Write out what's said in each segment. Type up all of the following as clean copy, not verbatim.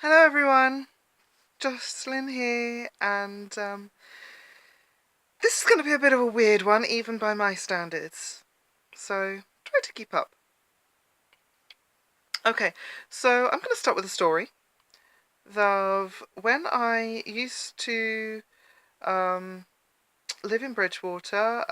Hello everyone, Jocelyn here, and this is going to be a bit of a weird one, even by my standards, so try to keep up. Okay, so I'm going to start with a story of when I used to um, live in Bridgewater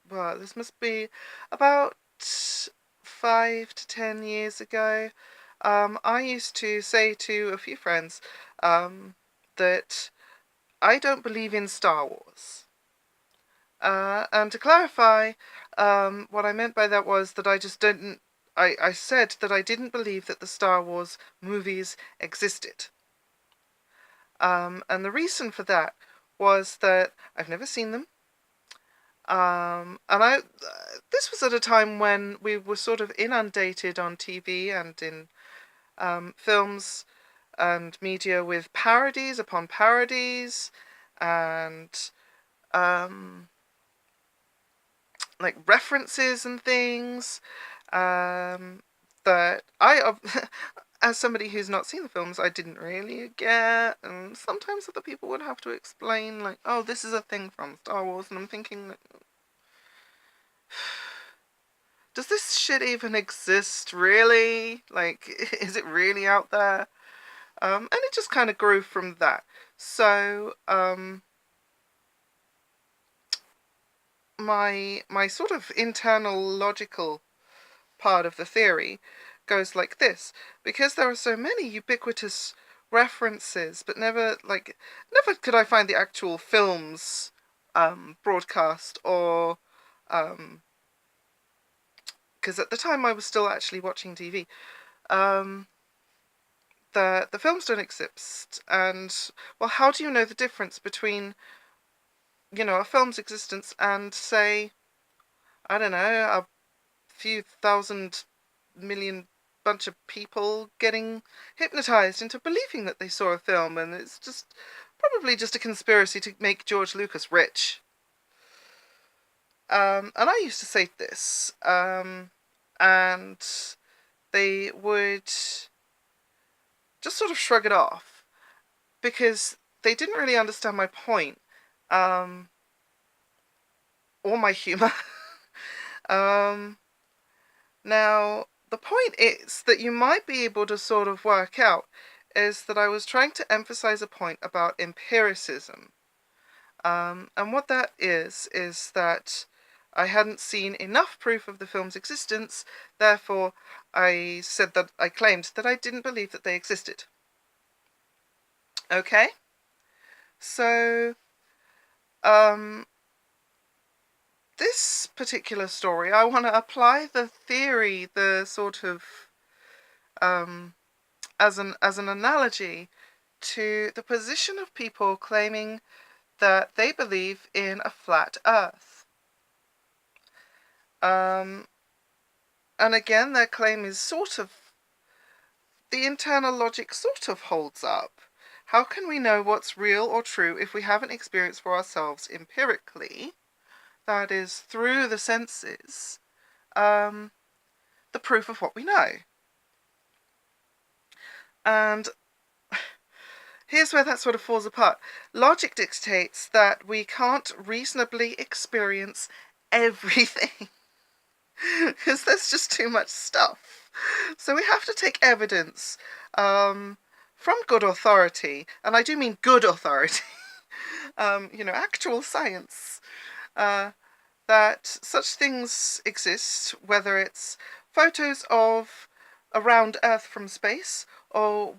this must be about 5 to 10 years ago. I used to say to a few friends that I don't believe in Star Wars. And to clarify, what I meant by that was that I just didn't. I said that I didn't believe that the Star Wars movies existed. And the reason for that was that I've never seen them. And this was at a time when we were sort of inundated on TV and in films and media with parodies upon parodies and like references and things that I, as somebody who's not seen the films, I didn't really get, and sometimes other people would have to explain, like, oh, this is a thing from Star Wars, and I'm thinking, like, does this shit even exist, really? Like, is it really out there? And it just kind of grew from that. So, my sort of internal logical part of the theory goes like this: because there are so many ubiquitous references, but never could I find the actual films broadcast, or because at the time I was still actually watching TV. The films don't exist, and well, how do you know the difference between a film's existence and, say, I don't know, a few thousand million bunch of people getting hypnotized into believing that they saw a film, and it's just probably just a conspiracy to make George Lucas rich. And I used to say this, and they would just sort of shrug it off because they didn't really understand my point, or my humor. um, Now, the point is that you might be able to sort of work out is that I was trying to emphasize a point about empiricism. And what that is that I hadn't seen enough proof of the film's existence, therefore I claimed that I didn't believe that they existed. Okay? So, um, this particular story, I want to apply the theory, the sort of, as an analogy to the position of people claiming that they believe in a flat earth. And again, their claim is sort of, the internal logic sort of holds up. How can we know what's real or true if we haven't experienced for ourselves empirically, that is, through the senses, the proof of what we know? And here's where that sort of falls apart. Logic dictates that we can't reasonably experience everything because there's just too much stuff. So we have to take evidence from good authority, and I do mean good authority, actual science, that such things exist, whether it's photos of around Earth from space, or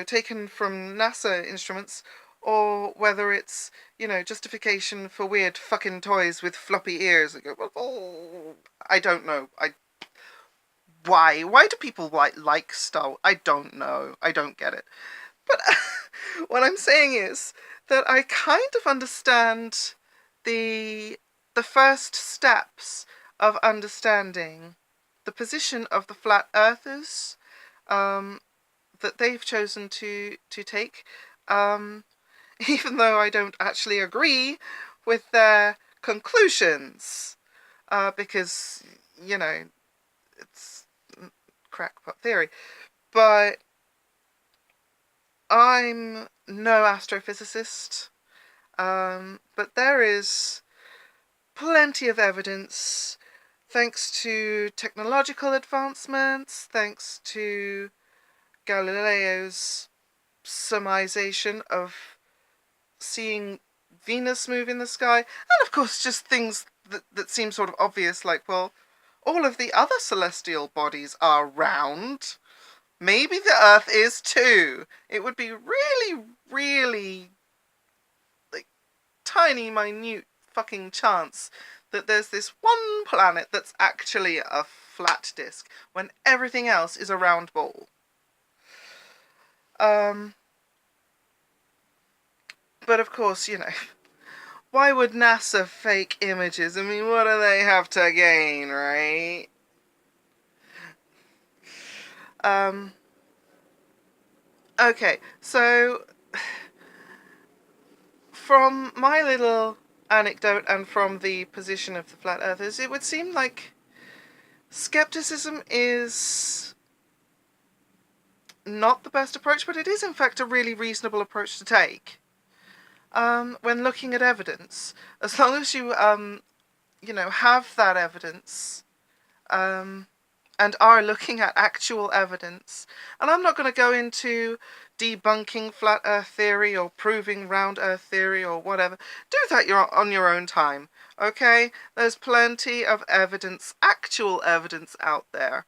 taken from NASA instruments, or whether it's, justification for weird fucking toys with floppy ears. I go, oh, I don't know. Why? Why do people like Star Wars? I don't know. I don't get it. But what I'm saying is that I kind of understand the first steps of understanding the position of the flat earthers, that they've chosen to take, even though I don't actually agree with their conclusions, because it's crackpot theory. But I'm no astrophysicist, but there is plenty of evidence, thanks to technological advancements, thanks to Galileo's surmisation of seeing Venus move in the sky, and of course just things that seem sort of obvious, like, well, all of the other celestial bodies are round. Maybe the Earth is too. It would be really, really, like, tiny, minute fucking chance that there's this one planet that's actually a flat disk when everything else is a round ball. But of course, why would NASA fake images? I mean, what do they have to gain, right? Okay, so from my little anecdote and from the position of the flat earthers, it would seem like skepticism is not the best approach, but it is in fact a really reasonable approach to take when looking at evidence. As long as you, have that evidence, and are looking at actual evidence. And I'm not going to go into debunking flat earth theory or proving round earth theory or whatever. Do that on your own time, okay? There's plenty of evidence, actual evidence out there.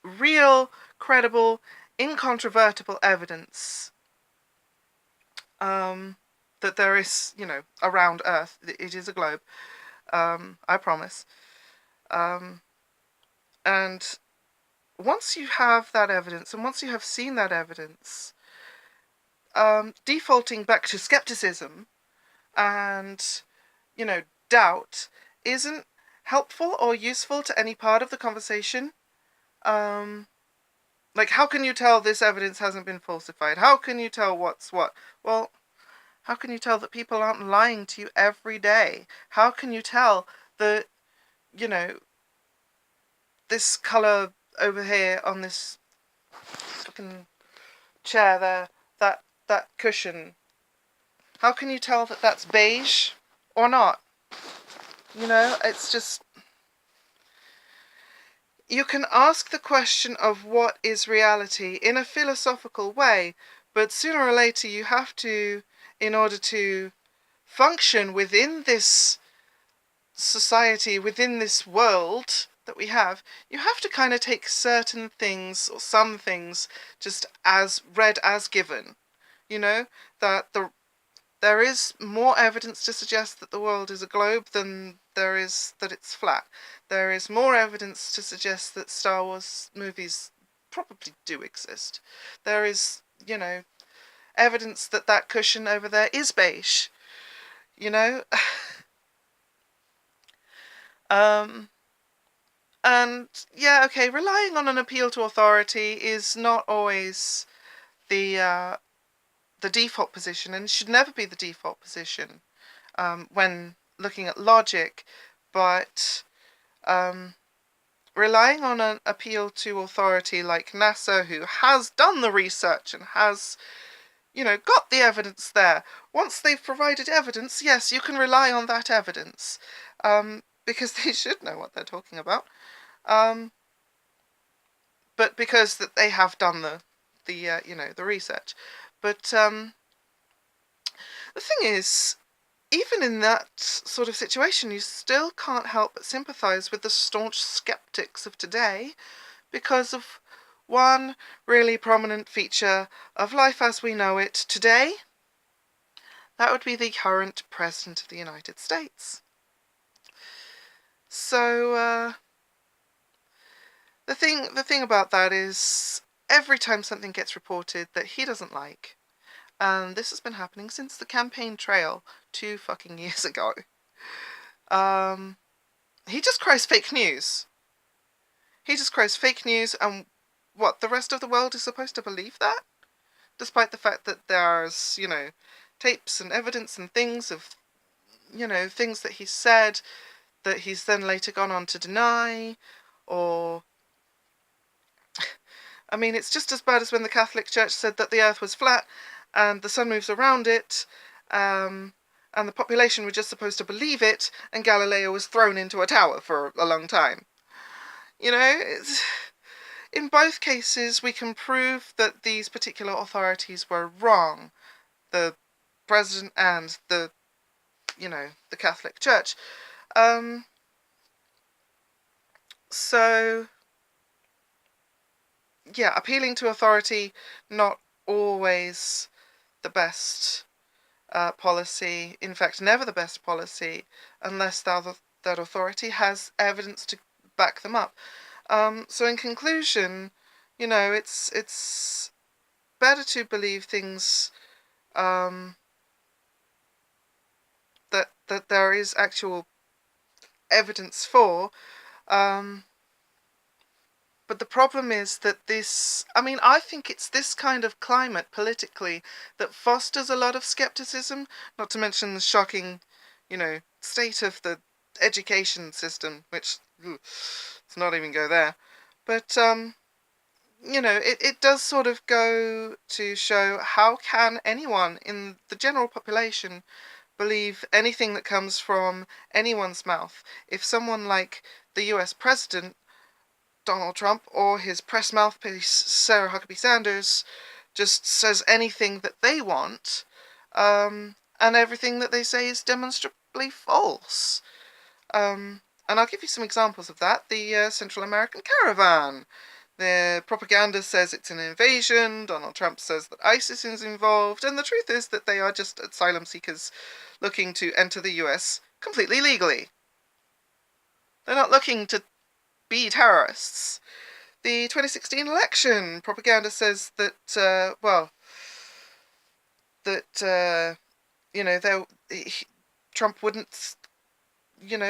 Real, credible, incontrovertible evidence that there is, around Earth. It is a globe. I promise. And once you have that evidence, and once you have seen that evidence, defaulting back to skepticism and, doubt isn't helpful or useful to any part of the conversation. Like, how can you tell this evidence hasn't been falsified? How can you tell what's what? Well, how can you tell that people aren't lying to you every day? How can you tell that, this colour over here on this fucking chair there, that cushion, how can you tell that that's beige or not? It's just, you can ask the question of what is reality in a philosophical way, but sooner or later you have to, in order to function within this society, within this world that we have, you have to kind of take certain things, or some things, just as read as given. That there is more evidence to suggest that the world is a globe than there is that it's flat. There is more evidence to suggest that Star Wars movies probably do exist. There is, evidence that that cushion over there is beige. And yeah, okay, relying on an appeal to authority is not always the default position, and should never be the default position when looking at logic, but relying on an appeal to authority like NASA, who has done the research and has, got the evidence there. Once they've provided evidence, yes, you can rely on that evidence, because they should know what they're talking about. But because that they have done the research. But the thing is, even in that sort of situation, you still can't help but sympathise with the staunch skeptics of today because of one really prominent feature of life as we know it today. That would be the current President of the United States. So, the thing about that is, every time something gets reported that he doesn't like, and this has been happening since the campaign trail 2 fucking years ago, he just cries fake news. He just cries fake news, and what, the rest of the world is supposed to believe that? Despite the fact that there's, tapes and evidence and things of, things that he said that he's then later gone on to deny, or I mean, it's just as bad as when the Catholic Church said that the earth was flat and the sun moves around it, and the population were just supposed to believe it, and Galileo was thrown into a tower for a long time. You know, in both cases we can prove that these particular authorities were wrong. The president and the Catholic Church. So, yeah, appealing to authority, not always the best policy. In fact, never the best policy, unless that authority has evidence to back them up. So in conclusion, it's better to believe things that there is actual evidence for. But the problem is that I think it's this kind of climate politically that fosters a lot of skepticism, not to mention the shocking, state of the education system, which, let's not even go there. But, it does sort of go to show how can anyone in the general population believe anything that comes from anyone's mouth. If someone like the US President, Donald Trump, or his press mouthpiece, Sarah Huckabee Sanders, just says anything that they want, and everything that they say is demonstrably false. And I'll give you some examples of that. The Central American caravan. The propaganda says it's an invasion, Donald Trump says that ISIS is involved, and the truth is that they are just asylum seekers looking to enter the US completely legally. They're not looking to be terrorists. The 2016 election, propaganda says that, Trump wouldn't,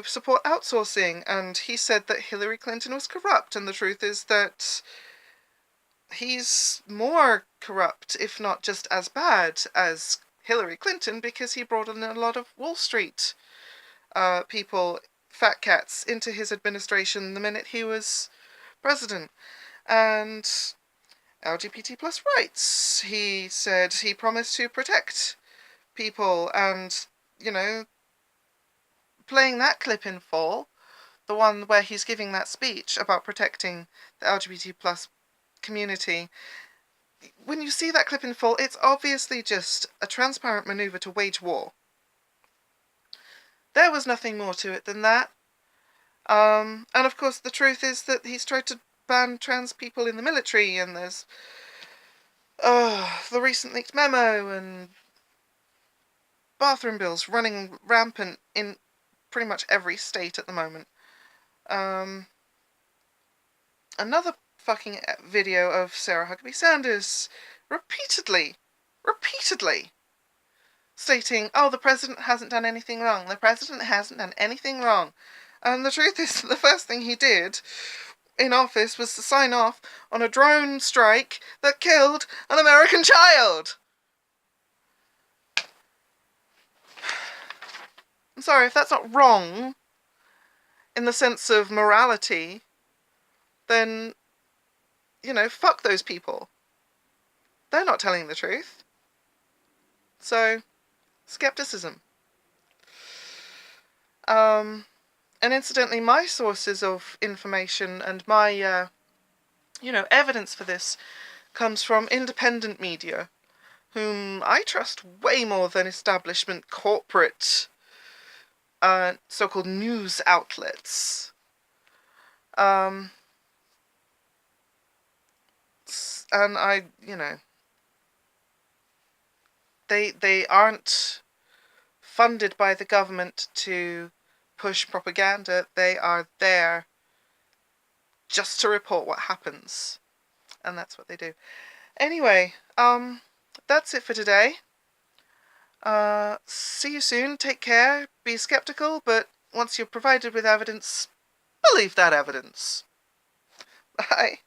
support outsourcing, and he said that Hillary Clinton was corrupt, and the truth is that he's more corrupt, if not just as bad as Hillary Clinton, because he brought in a lot of Wall Street people, fat cats, into his administration the minute he was president. And LGBT plus rights, he said he promised to protect people, and, playing that clip in full, the one where he's giving that speech about protecting the LGBT plus community, when you see that clip in full, it's obviously just a transparent maneuver to wage war. There was nothing more to it than that. And of course the truth is that he's tried to ban trans people in the military, and there's the recent leaked memo, and bathroom bills running rampant in pretty much every state at the moment. Another fucking video of Sarah Huckabee Sanders repeatedly stating, the president hasn't done anything wrong. The president hasn't done anything wrong. And the truth is, the first thing he did in office was to sign off on a drone strike that killed an American child. I'm sorry, if that's not wrong in the sense of morality, then, fuck those people. They're not telling the truth. So, skepticism. And incidentally, my sources of information and my, evidence for this comes from independent media, whom I trust way more than establishment corporate so-called news outlets. And they aren't funded by the government to push propaganda. They are there just to report what happens, and that's what they do. Anyway, that's it for today. See you soon. Take care. Be skeptical, but once you're provided with evidence, believe that evidence. Bye.